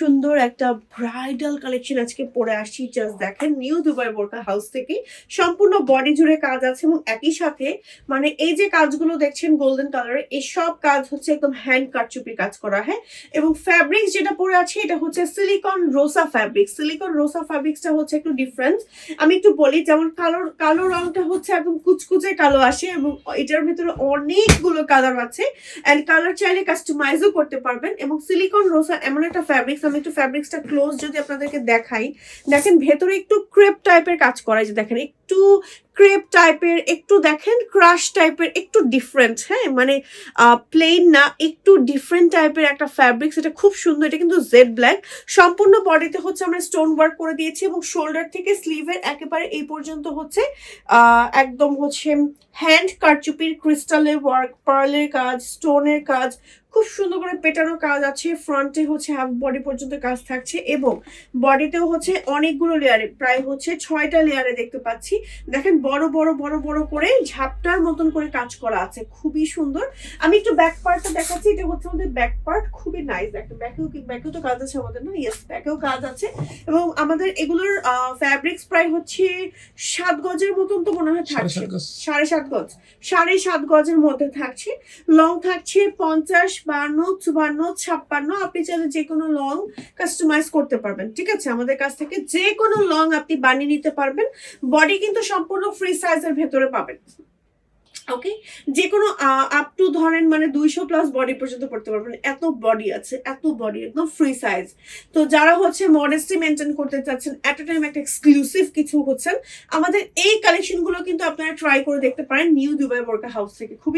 সুন্দর একটা bridal collection আজকে পরে আসছি। জাস্ট দেখেন, নিউ দুবাই বোরকা হাউস থেকে সম্পূর্ণ বডি জুড়ে কাজ আছে এবং একই সাথে মানে এই যে কাজগুলো দেখছেন গোল্ডেন কালারের, এই সব কাজ হচ্ছে একদম হ্যান্ড কারচুপি কাজ করা। হ্যাঁ, এবং ফ্যাব্রিক্স যেটা পরে আছে এটা হচ্ছে silicon Rosa fabrics. Silicon Rosa ফ্যাব্রিক্সটা হচ্ছে একটু ডিফারেন্ট। আমি একটু বলি, যেমন কালো কালো রংটা হচ্ছে একদম কুচকুচে কালো আসে এবং এটার ভিতরে অনেকগুলো কালার আছে এন্ড কালার চাইলে কাস্টমাইজও করতে পারবেন। এবং সিলিকন রোসা এমন একটা ফ্যাব্রিক্স, আমি একটু ফ্যাব্রিক্সটা ক্লোজ যদি আপনাদেরকে দেখাই, দেখেন ভেতরে একটু ক্রেপ টাইপের কাজ করা, যে দেখেন একটু ক্রেপ টাইপের, একটু দেখেন ক্রাশ টাইপের, একটু ডিফারেন্ট। হ্যাঁ, মানে প্লেন না, একটু ডিফারেন্ট টাইপের একটা ফ্যাব্রিক্স। এটা খুব সুন্দর। এটা কিন্তু জেড ব্ল্যাক। সম্পূর্ণ বডিতে হচ্ছে আমরা স্টোন ওয়ার্ক করে দিয়েছি এবং শোল্ডার থেকে স্লিভের একেবারে এই পর্যন্ত হচ্ছে একদম হচ্ছে হ্যান্ড কারচুপির ক্রিস্টালের ওয়ার্ক, পার্লের কাজ, স্টোনের কাজ, খুব সুন্দর করে পেটানো কাজ আছে। ফ্রন্টে হচ্ছে হাফ বডি পর্যন্ত কাজ থাকছে এবং বডিতেও হচ্ছে অনেকগুলো লেয়ারে, প্রায় হচ্ছে 6টা লেয়ারে দেখতে পাচ্ছি। দেখেন বড় বড় বড় বড় করে ঝাপটার মতন করে কাজ করা আছে, খুবই সুন্দর। আমি একটু ব্যাক পার্টটা দেখাচ্ছি। এটা হচ্ছে আমাদের ব্যাক পার্ট, খুবই নাইস। একটা ব্যাকেও তো কাজ আছে আমাদের, না? ইয়েস, ব্যাকেও কাজ আছে। এবং আমাদের এগুলোর ফ্যাব্রিক্স প্রায় হচ্ছে 7 গজের মতন তো মনে হয় থাকছে, 7.5 গজ, 7.5 গজের মধ্যে থাকছে। লং থাকছে 50, 52, 54, 56। আপনি চাইলে যে কোনো লং কাস্টমাইজ করতে পারবেন। ঠিক আছে, আমাদের কাছ থেকে যে কোনো লং আপনি বানিয়ে নিতে পারবেন। বডি কিন্তু সম্পূর্ণ ফ্রি সাইজের ভেতরে পাবেন। ওকে, যে কোনো আপ টু ধরেন মানে 200+ বডি পর্যন্ত পড়তে পারবেন, এত বডি আছে, এত বডি, একদম ফ্রি সাইজ। তো যারা হচ্ছে মডেস্টি মেনটেন করতে চাচ্ছেন, এট এ টাইম একটা এক্সক্লুসিভ কিছু হচ্ছেন, আমাদের এই কালেকশনগুলো কিন্তু আপনারা ট্রাই করে দেখতে পারেন নিউ দুবাই বোরকা হাউস থেকে। খুবই